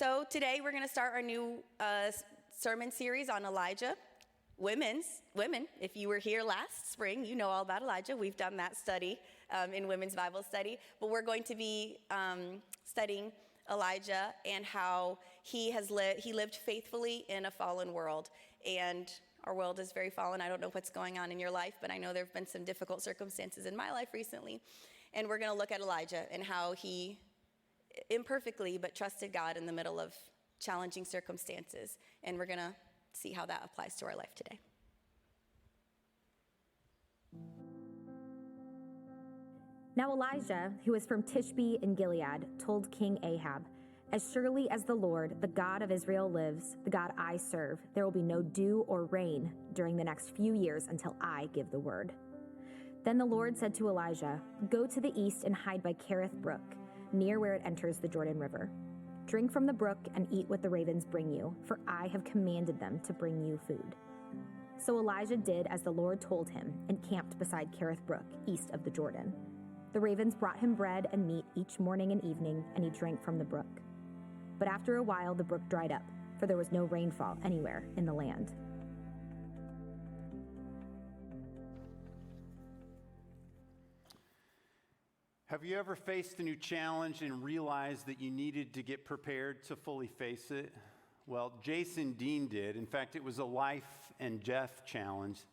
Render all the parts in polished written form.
So today we're going to start our new sermon series on Elijah. Women, if you were here last spring, you know all about Elijah. We've done that study in Women's Bible Study. But we're going to be studying Elijah and how he lived faithfully in a fallen world. And our world is very fallen. I don't know what's going on in your life, but I know there have been some difficult circumstances in my life recently. And we're going to look at Elijah and how he imperfectly but trusted God in the middle of challenging circumstances. And we're going to see how that applies to our life today. Now Elijah, who was from Tishbe in Gilead, told King Ahab, "As surely as the Lord, the God of Israel lives, the God I serve, there will be no dew or rain during the next few years until I give the word." Then the Lord said to Elijah, "Go to the east and hide by Kerith Brook, near where it enters the Jordan River. Drink from the brook and eat what the ravens bring you, for I have commanded them to bring you food." So Elijah did as the Lord told him and camped beside Kerith Brook, east of the Jordan. The ravens brought him bread and meat each morning and evening, and he drank from the brook. But after a while the brook dried up, for there was no rainfall anywhere in the land. Have you ever faced a new challenge and realized that you needed to get prepared to fully face it? Well, Jason Dean did. In fact, it was a life and death challenge.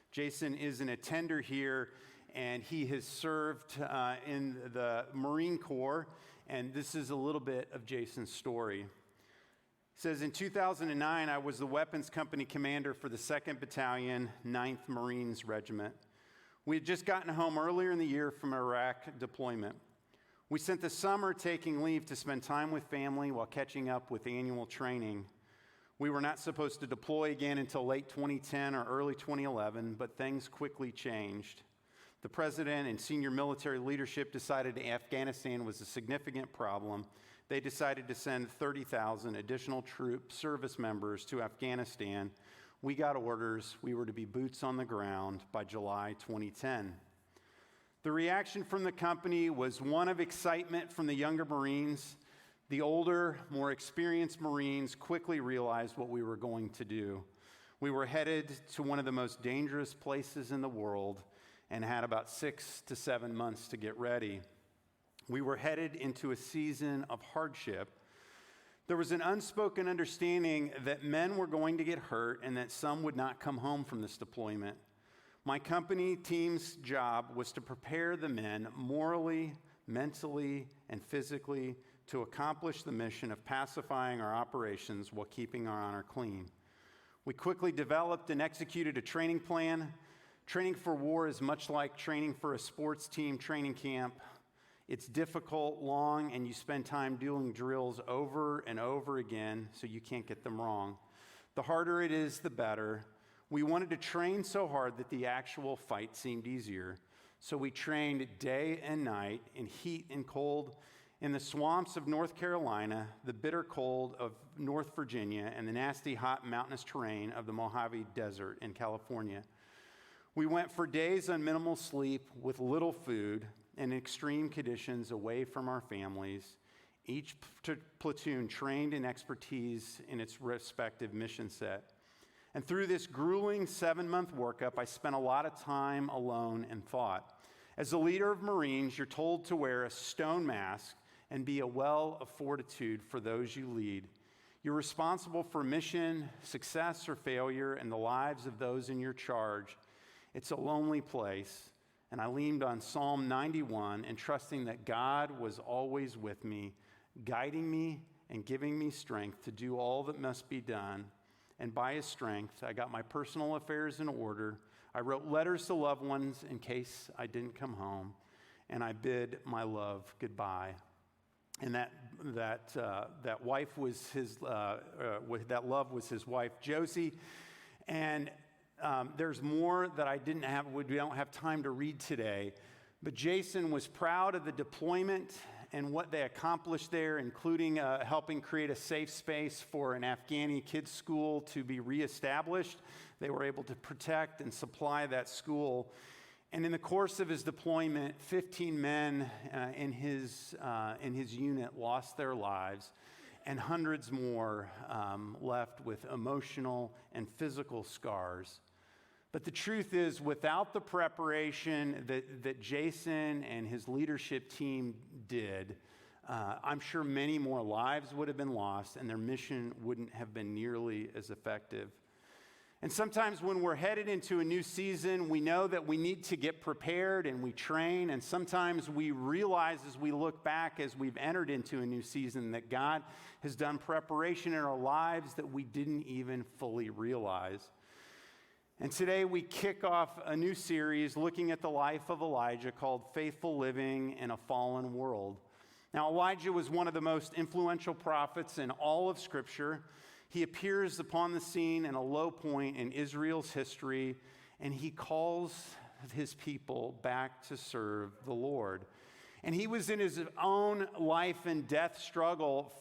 Jason is an attender here, and he has served in the Marine Corps, and this is a little bit of Jason's story. It says, in 2009, I was the weapons company commander for the 2nd Battalion, 9th Marines Regiment. We had just gotten home earlier in the year from Iraq deployment. We spent the summer taking leave to spend time with family while catching up with annual training. We were not supposed to deploy again until late 2010 or early 2011, but things quickly changed. The president and senior military leadership decided Afghanistan was a significant problem. They decided to send 30,000 additional troop service members to Afghanistan. We got orders. We were to be boots on the ground by July 2010. The reaction from the company was one of excitement from the younger Marines. The older, more experienced Marines quickly realized what we were going to do. We were headed to one of the most dangerous places in the world and had about 6 to 7 months to get ready. We were headed into a season of hardship. There was an unspoken understanding that men were going to get hurt and that some would not come home from this deployment. My company team's job was to prepare the men morally, mentally, and physically to accomplish the mission of pacifying our operations while keeping our honor clean. We quickly developed and executed a training plan. Training for war is much like training for a sports team training camp. It's difficult, long, and you spend time doing drills over and over again so you can't get them wrong. The harder it is, the better. We wanted to train so hard that the actual fight seemed easier. So we trained day and night in heat and cold, in the swamps of North Carolina, the bitter cold of North Virginia, and the nasty hot mountainous terrain of the Mojave Desert in California. We went for days on minimal sleep with little food and extreme conditions away from our families. Each platoon trained in expertise in its respective mission set. And through this grueling 7-month workup, I spent a lot of time alone and thought. As a leader of Marines, you're told to wear a stone mask and be a well of fortitude for those you lead. You're responsible for mission, success, or failure in the lives of those in your charge. It's a lonely place, and I leaned on Psalm 91 and trusting that God was always with me, guiding me and giving me strength to do all that must be done. And by his strength, I got my personal affairs in order. I wrote letters to loved ones in case I didn't come home, and I bid my love goodbye. And that wife was his. That love was his wife, Josie, and there's more that we don't have time to read today, but Jason was proud of the deployment and what they accomplished there, including helping create a safe space for an Afghani kids' school to be reestablished. They were able to protect and supply that school. And in the course of his deployment, 15 men in his unit lost their lives. and hundreds more left with emotional and physical scars. But the truth is, without the preparation that Jason and his leadership team did, I'm sure many more lives would have been lost and their mission wouldn't have been nearly as effective. And sometimes when we're headed into a new season, we know that we need to get prepared and we train. And sometimes we realize as we look back, as we've entered into a new season, that God has done preparation in our lives that we didn't even fully realize. And today we kick off a new series looking at the life of Elijah called Faithful Living in a Fallen World. Now, Elijah was one of the most influential prophets in all of Scripture. He appears upon the scene in a low point in Israel's history, and he calls his people back to serve the Lord. And he was in his own life and death struggle.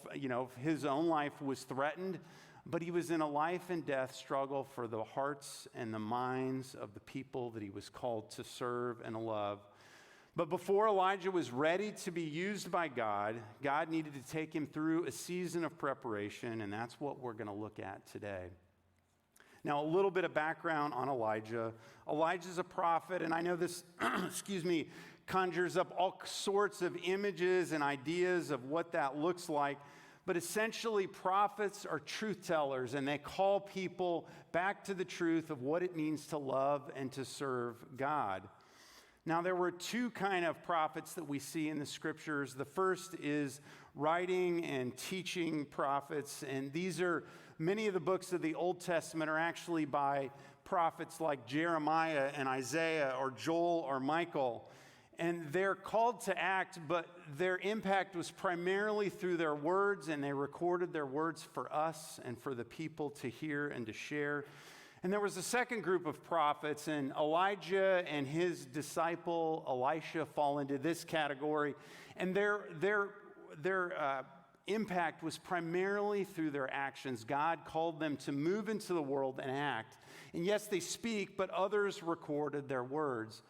His own life was threatened, but he was in a life and death struggle for the hearts and the minds of the people that he was called to serve and love. But before Elijah was ready to be used by God, God needed to take him through a season of preparation, and that's what we're going to look at today. Now, a little bit of background on Elijah. Elijah's a prophet, and I know this, conjures up all sorts of images and ideas of what that looks like. But essentially, prophets are truth tellers, and they call people back to the truth of what it means to love and to serve God. Now, there were two kind of prophets that we see in the scriptures. The first is writing and teaching prophets, and many of the books of the Old Testament are actually by prophets like Jeremiah and Isaiah or Joel or Michael. And they're called to act, but their impact was primarily through their words, and they recorded their words for us and for the people to hear and to share. And there was a second group of prophets, and Elijah and his disciple Elisha fall into this category. And their impact was primarily through their actions. God called them to move into the world and act. And yes, they speak, but others recorded their words.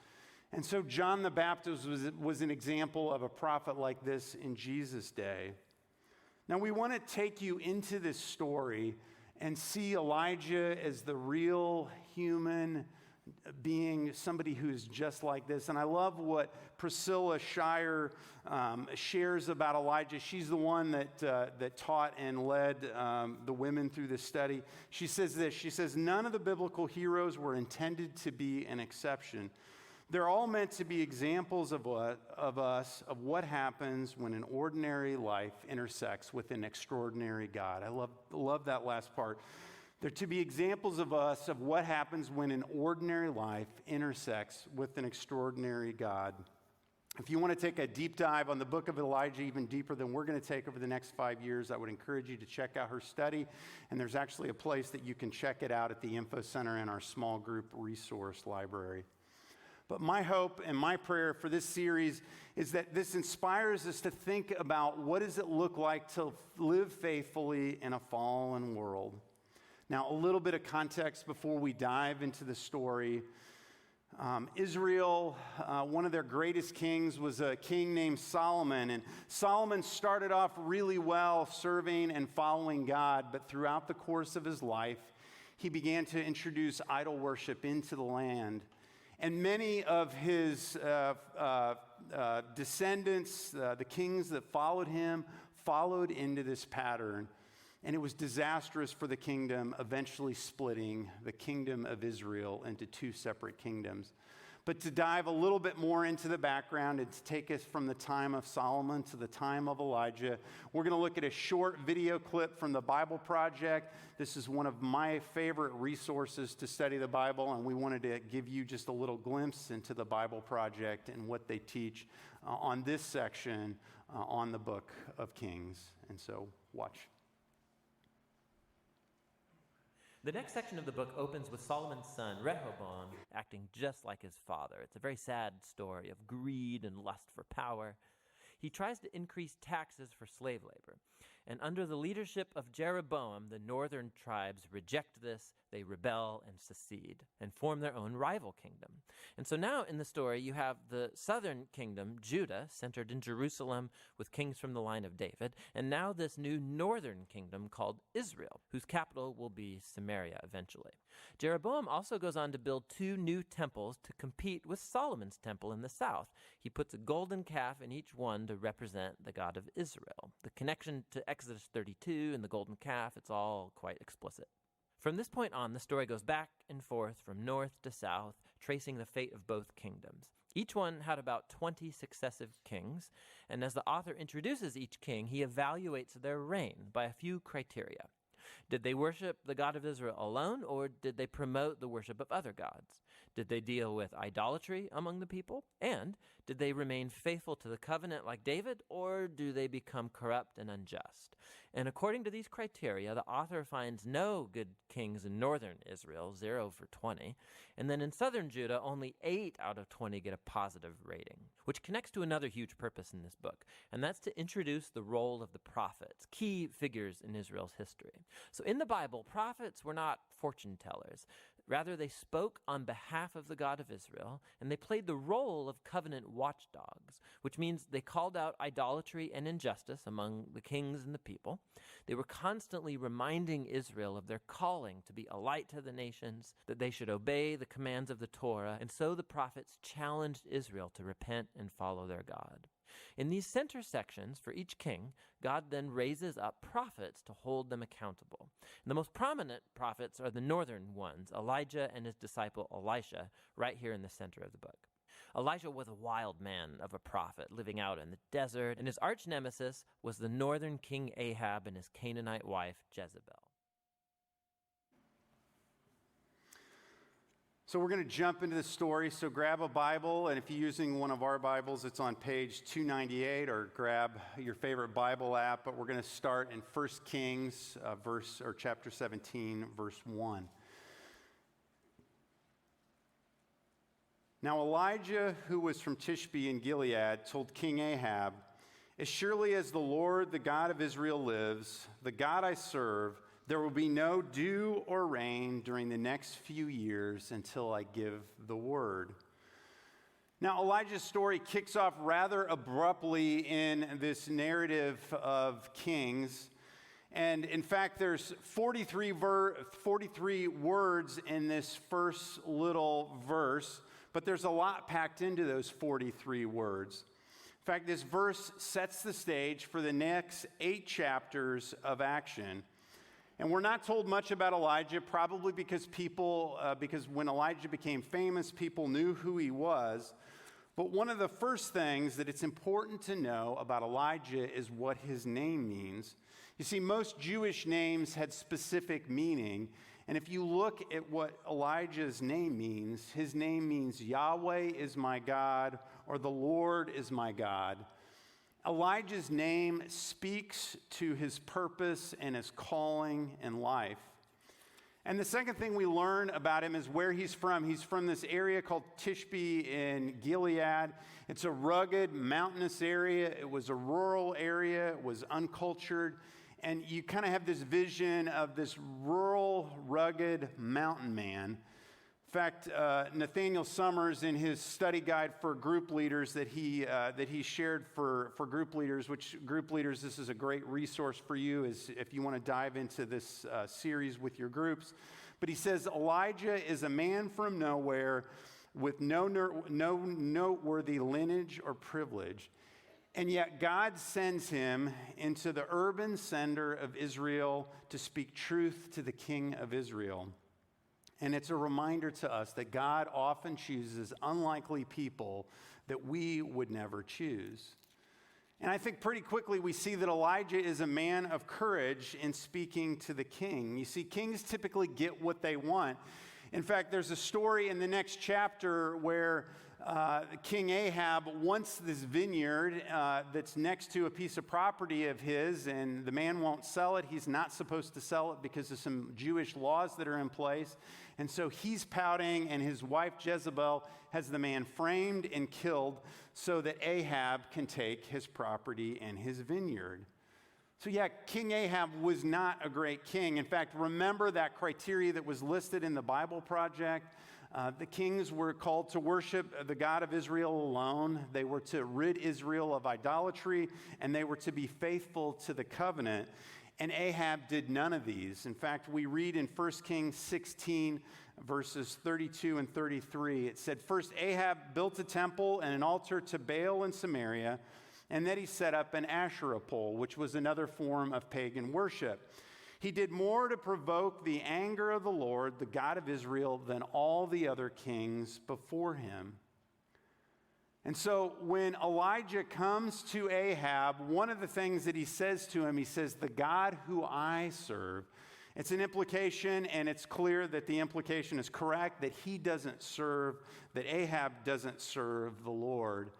And so John the Baptist was an example of a prophet like this in Jesus' day. Now we want to take you into this story and see Elijah as the real human being, somebody who's just like this. And I love what Priscilla Shire shares about Elijah. She's the one that taught and led the women through this study. She says this, she says, none of the biblical heroes were intended to be an exception. They're all meant to be examples of what happens when an ordinary life intersects with an extraordinary God. I love that last part. They're to be examples of us of what happens when an ordinary life intersects with an extraordinary God. If you want to take a deep dive on the book of Elijah, even deeper than we're going to take over the next 5 years, I would encourage you to check out her study. And there's actually a place that you can check it out at the Info Center in our small group resource library. But my hope and my prayer for this series is that this inspires us to think about what does it look like to live faithfully in a fallen world. Now, a little bit of context before we dive into the story. Israel, one of their greatest kings was a king named Solomon. And Solomon started off really well serving and following God, but throughout the course of his life, he began to introduce idol worship into the land. And many of his descendants, the kings that followed him, followed into this pattern. And it was disastrous for the kingdom, eventually splitting the kingdom of Israel into two separate kingdoms. But to dive a little bit more into the background and to take us from the time of Solomon to the time of Elijah, we're going to look at a short video clip from the Bible Project. This is one of my favorite resources to study the Bible, and we wanted to give you just a little glimpse into the Bible Project and what they teach on this section on the book of Kings. And so, watch. The next section of the book opens with Solomon's son, Rehoboam, acting just like his father. It's a very sad story of greed and lust for power. He tries to increase taxes for slave labor. And under the leadership of Jeroboam, the northern tribes reject this. they rebel and secede and form their own rival kingdom. And so now in the story, you have the southern kingdom, Judah, centered in Jerusalem with kings from the line of David, and now this new northern kingdom called Israel, whose capital will be Samaria eventually. Jeroboam also goes on to build 2 new temples to compete with Solomon's temple in the south. He puts a golden calf in each one to represent the God of Israel. The connection to Exodus 32 and the golden calf, it's all quite explicit. From this point on, the story goes back and forth from north to south, tracing the fate of both kingdoms. Each one had about 20 successive kings, and as the author introduces each king, he evaluates their reign by a few criteria. Did they worship the God of Israel alone, or did they promote the worship of other gods? Did they deal with idolatry among the people? And did they remain faithful to the covenant like David, or do they become corrupt and unjust? And according to these criteria, the author finds no good kings in northern Israel, 0 for 20. And then in southern Judah, only 8 out of 20 get a positive rating, which connects to another huge purpose in this book, and that's to introduce the role of the prophets, key figures in Israel's history. So in the Bible, prophets were not fortune tellers. Rather, they spoke on behalf of the God of Israel, and they played the role of covenant watchdogs, which means they called out idolatry and injustice among the kings and the people. They were constantly reminding Israel of their calling to be a light to the nations, that they should obey the commands of the Torah, and so the prophets challenged Israel to repent and follow their God. In these center sections for each king, God then raises up prophets to hold them accountable. And the most prominent prophets are the northern ones, Elijah and his disciple Elisha, right here in the center of the book. Elijah was a wild man of a prophet living out in the desert, and his arch nemesis was the northern king Ahab and his Canaanite wife Jezebel. So we're going to jump into the story. So grab a Bible, and if you're using one of our Bibles, it's on page 298, or grab your favorite Bible app. But we're going to start in 1 Kings, chapter 17, verse 1. Now Elijah, who was from Tishbe in Gilead, told King Ahab, "As surely as the Lord, the God of Israel lives, the God I serve, there will be no dew or rain during the next few years until I give the word." Now, Elijah's story kicks off rather abruptly in this narrative of Kings. And in fact, there's 43 words in this first little verse, but there's a lot packed into those 43 words. In fact, this verse sets the stage for the next 8 chapters of action. And we're not told much about Elijah, probably because when Elijah became famous, people knew who he was. But one of the first things that it's important to know about Elijah is what his name means. You see, most Jewish names had specific meaning. And if you look at what Elijah's name means, his name means Yahweh is my God, or the Lord is my God. Elijah's name speaks to his purpose and his calling in life. And the second thing we learn about him is where he's from. He's from this area called Tishbe in Gilead. It's a rugged, mountainous area. It was a rural area. It was uncultured. And you kind of have this vision of this rural, rugged mountain man. In fact, Nathaniel Summers, in his study guide for group leaders that he shared for group leaders, this is a great resource for you if you want to dive into this series with your groups. But he says, Elijah is a man from nowhere with no noteworthy lineage or privilege. And yet God sends him into the urban center of Israel to speak truth to the king of Israel. And it's a reminder to us that God often chooses unlikely people that we would never choose. And I think pretty quickly we see that Elijah is a man of courage in speaking to the king. You see, kings typically get what they want. In fact, there's a story in the next chapter where King Ahab wants this vineyard that's next to a piece of property of his, and the man won't sell it. He's not supposed to sell it because of some Jewish laws that are in place. And so he's pouting, and his wife Jezebel has the man framed and killed so that Ahab can take his property and his vineyard. So yeah, King Ahab was not a great king. In fact, remember that criteria that was listed in the Bible Project? The kings were called to worship the God of Israel alone. They were to rid Israel of idolatry, and they were to be faithful to the covenant. And Ahab did none of these. In fact, we read in 1 Kings 16, verses 32 and 33, it said, "First Ahab built a temple and an altar to Baal in Samaria, and then he set up an Asherah pole, which was another form of pagan worship. He did more to provoke the anger of the Lord, the God of Israel, than all the other kings before him." And so when Elijah comes to Ahab, one of the things that he says to him, he says, "The God who I serve." It's an implication, and it's clear that the implication is correct, that he doesn't serve, that Ahab doesn't serve the Lord.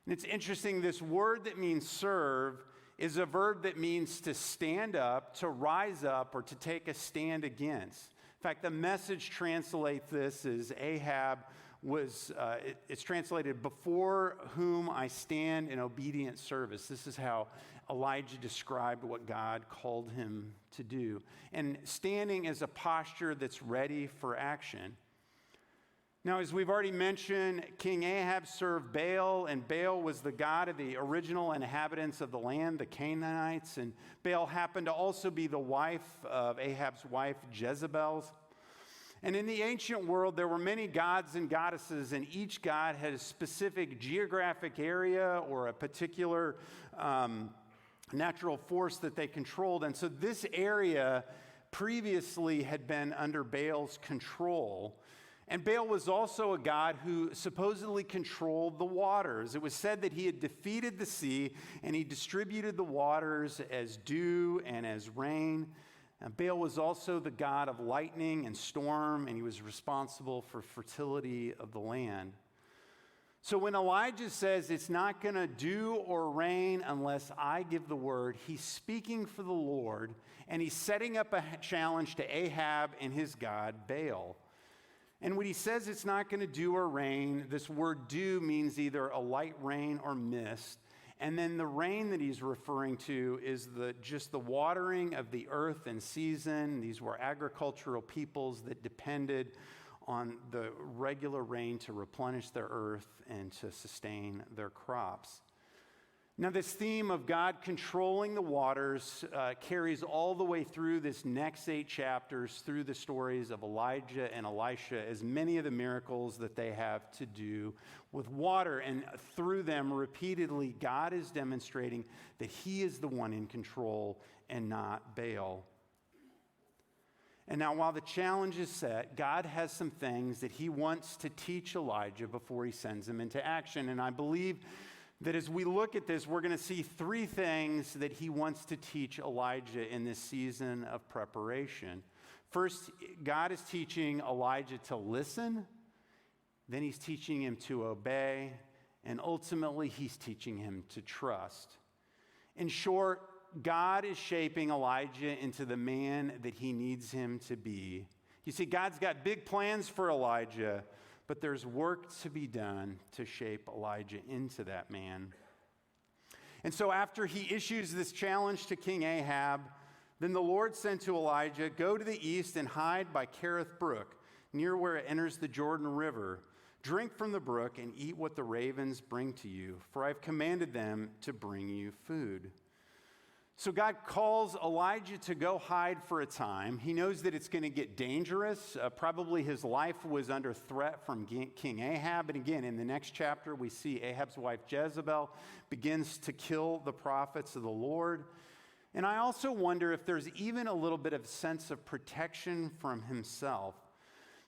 And it's interesting, this word that means serve is a verb that means to stand up, to rise up, or to take a stand against. In fact, the Message translates this as Ahab was, it's translated, "before whom I stand in obedient service." This is how Elijah described what God called him to do. And standing is a posture that's ready for action. Now, as we've already mentioned, King Ahab served Baal, and Baal was the god of the original inhabitants of the land, the Canaanites. And Baal happened to also be the wife of Ahab's wife, Jezebel's. And in the ancient world, there were many gods and goddesses, and each god had a specific geographic area or a particular natural force that they controlled. And so this area previously had been under Baal's control. And Baal was also a god who supposedly controlled the waters. It was said that he had defeated the sea, and he distributed the waters as dew and as rain. And Baal was also the god of lightning and storm, and he was responsible for fertility of the land. So when Elijah says it's not going to dew or rain unless I give the word, he's speaking for the Lord, and he's setting up a challenge to Ahab and his god, Baal. And when he says it's not going to dew or rain, this word dew means either a light rain or mist. And then the rain that he's referring to is just the watering of the earth in season. These were agricultural peoples that depended on the regular rain to replenish their earth and to sustain their crops. Now, this theme of God controlling the waters carries all the way through this next 8 chapters, through the stories of Elijah and Elisha, as many of the miracles that they have to do with water. And through them, repeatedly, God is demonstrating that he is the one in control and not Baal. And now, while the challenge is set, God has some things that he wants to teach Elijah before he sends him into action. And I believe that as we look at this, we're going to see 3 things that he wants to teach Elijah in this season of preparation. First, God is teaching Elijah to listen. Then he's teaching him to obey. And ultimately, he's teaching him to trust. In short, God is shaping Elijah into the man that he needs him to be. You see, God's got big plans for Elijah, but there's work to be done to shape Elijah into that man. And so after he issues this challenge to King Ahab, then the Lord said to Elijah, "Go to the east and hide by Kerith Brook, near where it enters the Jordan River. Drink from the brook and eat what the ravens bring to you, for I've commanded them to bring you food." So God calls Elijah to go hide for a time. He knows that it's going to get dangerous. Probably his life was under threat from King Ahab. And again, in the next chapter, we see Ahab's wife Jezebel begins to kill the prophets of the Lord. And I also wonder if there's even a little bit of sense of protection from himself,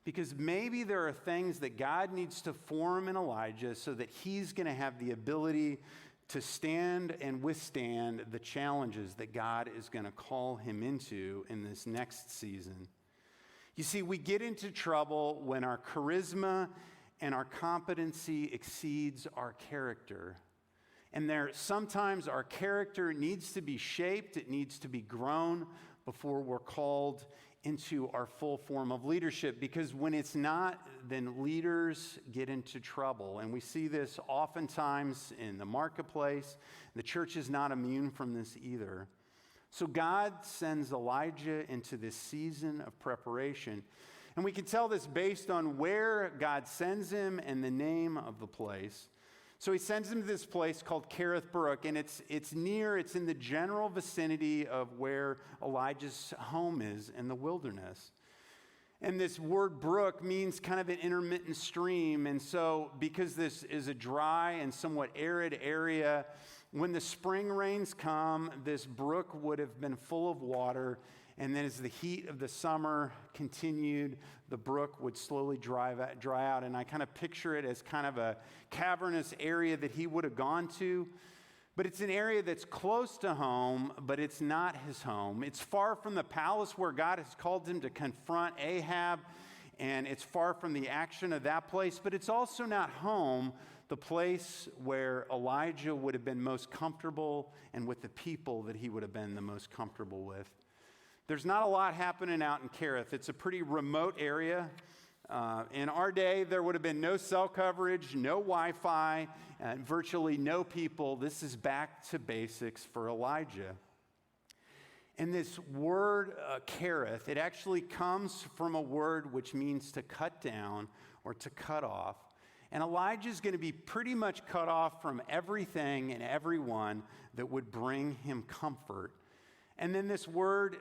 because maybe there are things that God needs to form in Elijah so that he's going to have the ability to stand and withstand the challenges that God is going to call him into in this next season. You see, we get into trouble when our charisma and our competency exceeds our character. And sometimes our character needs to be shaped, it needs to be grown before we're called into our full form of leadership, because when it's not, then leaders get into trouble. And we see this oftentimes in the marketplace. The church is not immune from this either. So God sends Elijah into this season of preparation. And we can tell this based on where God sends him and the name of the place. So he sends him to this place called Kerith Brook, and it's in the general vicinity of where Elijah's home is in the wilderness. And this word brook means kind of an intermittent stream. And so because this is a dry and somewhat arid area, when the spring rains come, this brook would have been full of water. And then as the heat of the summer continued, the brook would slowly dry out. And I kind of picture it as kind of a cavernous area that he would have gone to. But it's an area that's close to home, but it's not his home. It's far from the palace where God has called him to confront Ahab. And it's far from the action of that place. But it's also not home, the place where Elijah would have been most comfortable and with the people that he would have been the most comfortable with. There's not a lot happening out in Kerith. It's a pretty remote area. In our day, there would have been no cell coverage, no Wi-Fi, and virtually no people. This is back to basics for Elijah. And this word, Kerith, it actually comes from a word which means to cut down or to cut off. And Elijah's going to be pretty much cut off from everything and everyone that would bring him comfort. And then this word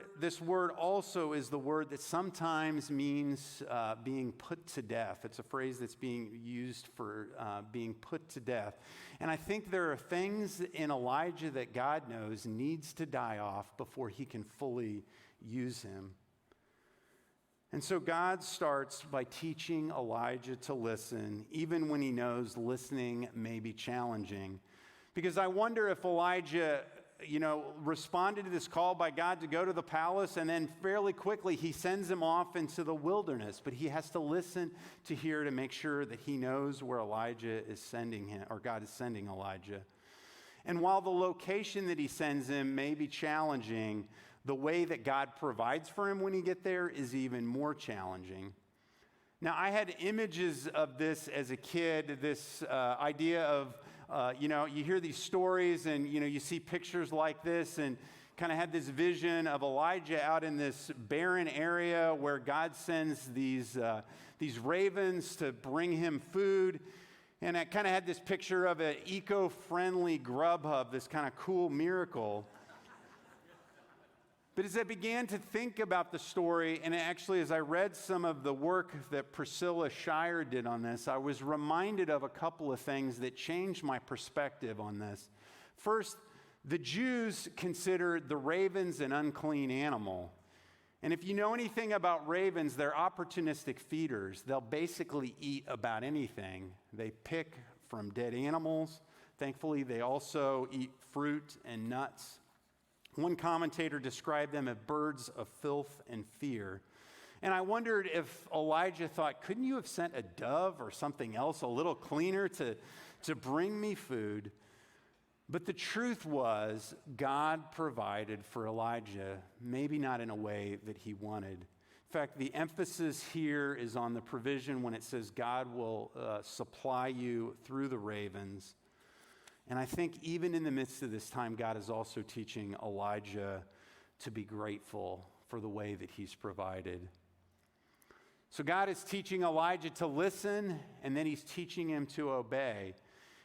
also is the word that sometimes means being put to death. It's a phrase that's being used for being put to death. And I think there are things in Elijah that God knows needs to die off before he can fully use him. And so God starts by teaching Elijah to listen, even when he knows listening may be challenging. Because I wonder if Elijah responded to this call by God to go to the palace, and then fairly quickly he sends him off into the wilderness. But he has to listen to hear to make sure that he knows where Elijah is sending him, or God is sending Elijah. And while the location that he sends him may be challenging, the way that God provides for him when he gets there is even more challenging. Now, I had images of this as a kid, this idea of you hear these stories and, you see pictures like this and kind of had this vision of Elijah out in this barren area where God sends these ravens to bring him food. And I kind of had this picture of an eco-friendly Grubhub, this kind of cool miracle. But as I began to think about the story, and actually as I read some of the work that Priscilla Shire did on this, I was reminded of a couple of things that changed my perspective on this. First, the Jews considered the ravens an unclean animal. And if you know anything about ravens, they're opportunistic feeders. They'll basically eat about anything. They pick from dead animals. Thankfully, they also eat fruit and nuts. One commentator described them as birds of filth and fear. And I wondered if Elijah thought, couldn't you have sent a dove or something else a little cleaner to bring me food? But the truth was, God provided for Elijah, maybe not in a way that he wanted. In fact, the emphasis here is on the provision when it says God will supply you through the ravens. And I think even in the midst of this time, God is also teaching Elijah to be grateful for the way that he's provided. So God is teaching Elijah to listen, and then he's teaching him to obey.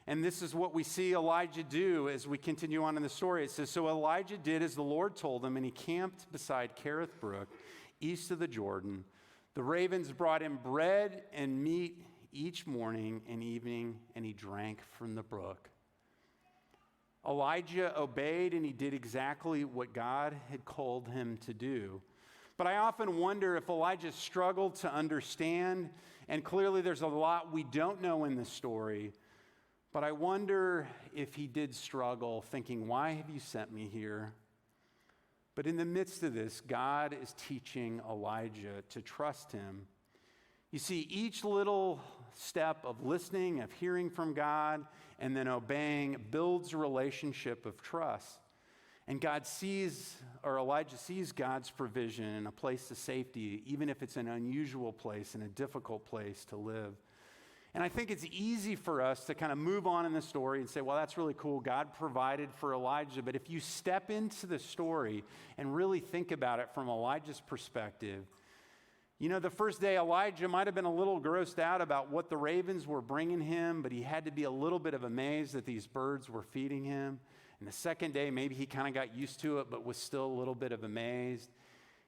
And this is what we see Elijah do as we continue on in the story. It says, so Elijah did as the Lord told him, and he camped beside Kerith Brook, east of the Jordan. The ravens brought him bread and meat each morning and evening, and he drank from the brook. Elijah obeyed, and he did exactly what God had called him to do. But I often wonder if Elijah struggled to understand, and clearly there's a lot we don't know in the story, but I wonder if he did struggle thinking, why have you sent me here? But in the midst of this, God is teaching Elijah to trust him. You see, each little step of listening, of hearing from God, and then obeying builds a relationship of trust. And Elijah sees God's provision in a place of safety, even if it's an unusual place and a difficult place to live. And I think it's easy for us to kind of move on in the story and say, well, that's really cool. God provided for Elijah. But if you step into the story and really think about it from Elijah's perspective, you know, the first day Elijah might have been a little grossed out about what the ravens were bringing him, but he had to be a little bit of amazed that these birds were feeding him. And the second day, maybe he kind of got used to it, but was still a little bit of amazed.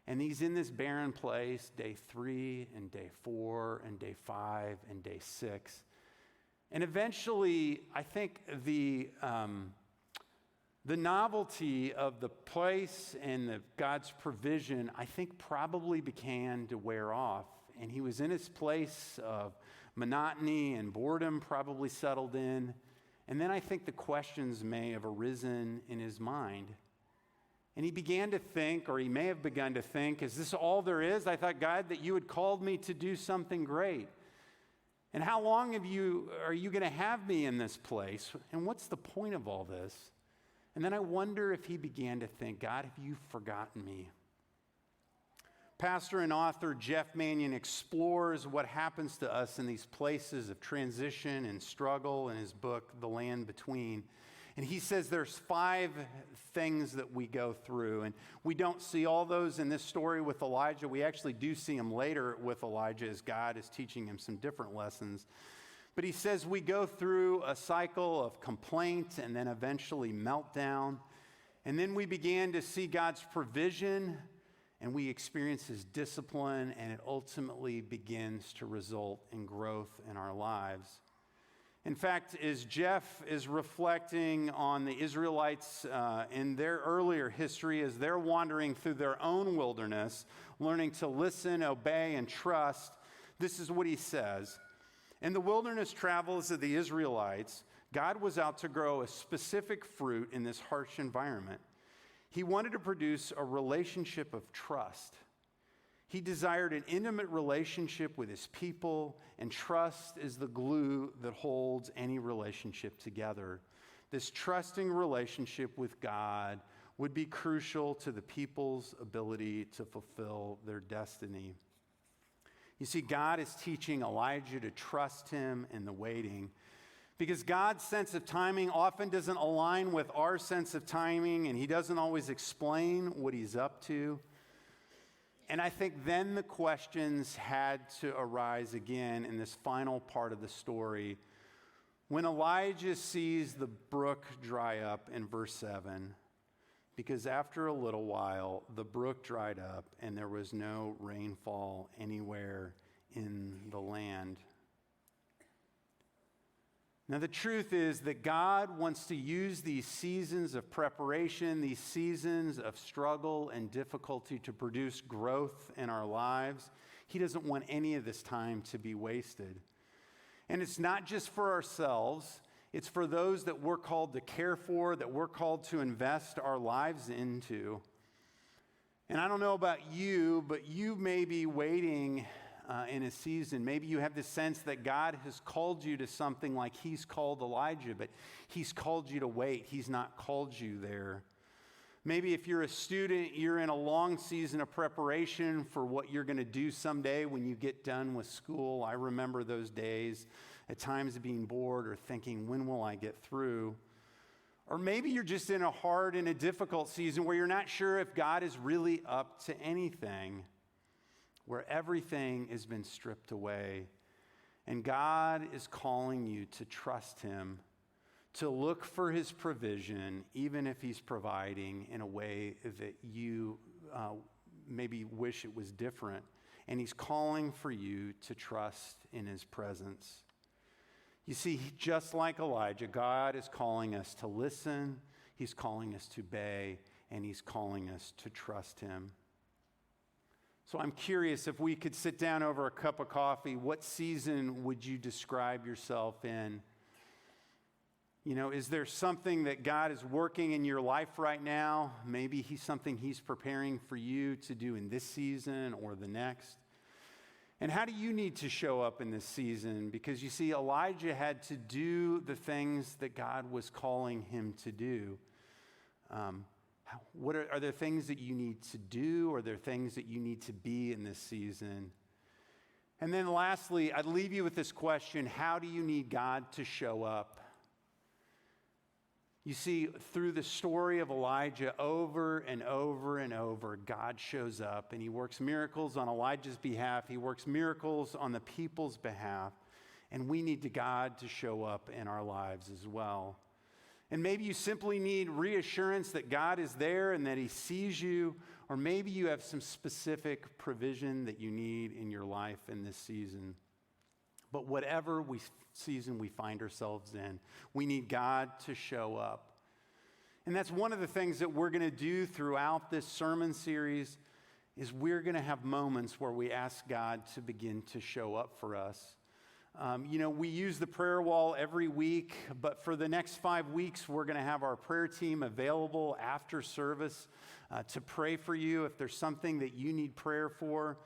And he's in this barren place, day 3 and day 4 and day 5 and day 6. And eventually, I think the novelty of the place and God's provision, I think probably began to wear off. And he was in his place of monotony and boredom probably settled in. And then I think the questions may have arisen in his mind. And he began to think, or he may have begun to think, is this all there is? I thought, God, that you had called me to do something great. And how long are you going to have me in this place? And what's the point of all this? And then I wonder if he began to think, God, have you forgotten me? Pastor and author Jeff Manion explores what happens to us in these places of transition and struggle in his book, The Land Between. And he says there's 5 things that we go through. And we don't see all those in this story with Elijah. We actually do see them later with Elijah as God is teaching him some different lessons. But he says we go through a cycle of complaint and then eventually meltdown. And then we began to see God's provision and we experience his discipline, and it ultimately begins to result in growth in our lives. In fact, as Jeff is reflecting on the Israelites in their earlier history, as they're wandering through their own wilderness, learning to listen, obey, and trust, this is what he says. In the wilderness travels of the Israelites, God was out to grow a specific fruit in this harsh environment. He wanted to produce a relationship of trust. He desired an intimate relationship with his people, and trust is the glue that holds any relationship together. This trusting relationship with God would be crucial to the people's ability to fulfill their destiny. You see, God is teaching Elijah to trust him in the waiting, because God's sense of timing often doesn't align with our sense of timing, and he doesn't always explain what he's up to. And I think then the questions had to arise again in this final part of the story when Elijah sees the brook dry up in verse 7, because after a little while, the brook dried up and there was no rainfall anywhere in the land. Now, the truth is that God wants to use these seasons of preparation, these seasons of struggle and difficulty to produce growth in our lives. He doesn't want any of this time to be wasted. And it's not just for ourselves. It's for those that we're called to care for, that we're called to invest our lives into. And I don't know about you, but you may be waiting in a season. Maybe you have the sense that God has called you to something like he's called Elijah, but he's called you to wait. He's not called you there. Maybe if you're a student, you're in a long season of preparation for what you're going to do someday when you get done with school. I remember those days at times being bored or thinking, when will I get through? Or maybe you're just in a hard and a difficult season where you're not sure if God is really up to anything, where everything has been stripped away. And God is calling you to trust him, to look for his provision, even if he's providing in a way that you maybe wish it was different. And he's calling for you to trust in his presence. You see, just like Elijah, God is calling us to listen, he's calling us to obey, and he's calling us to trust him. So I'm curious, if we could sit down over a cup of coffee, what season would you describe yourself in? You know, is there something that God is working in your life right now? Maybe something he's preparing for you to do in this season or the next. And how do you need to show up in this season? Because you see, Elijah had to do the things that God was calling him to do. Are there things that you need to do? Or are there things that you need to be in this season? And then lastly, I'd leave you with this question: how do you need God to show up? You see, through the story of Elijah, over and over and over, God shows up and he works miracles on Elijah's behalf. He works miracles on the people's behalf. And we need God to show up in our lives as well. And maybe you simply need reassurance that God is there and that he sees you. Or maybe you have some specific provision that you need in your life in this season. But whatever season we find ourselves in, we need God to show up. And that's one of the things that we're going to do throughout this sermon series, is we're going to have moments where we ask God to begin to show up for us. We use the prayer wall every week, but for the next 5 weeks, we're going to have our prayer team available after service to pray for you if there's something that you need prayer for.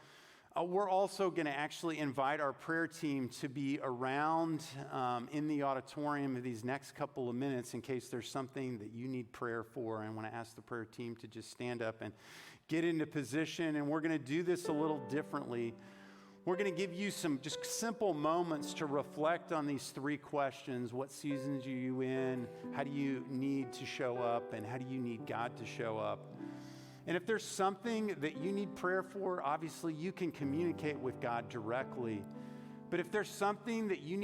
We're also going to actually invite our prayer team to be around in the auditorium these next couple of minutes in case there's something that you need prayer for. I want to ask the prayer team to just stand up and get into position, and we're going to do this a little differently. We're going to give you some just simple moments to reflect on these 3 questions. What seasons are you in? How do you need to show up? And how do you need God to show up? And if there's something that you need prayer for, obviously you can communicate with God directly. But if there's something that you need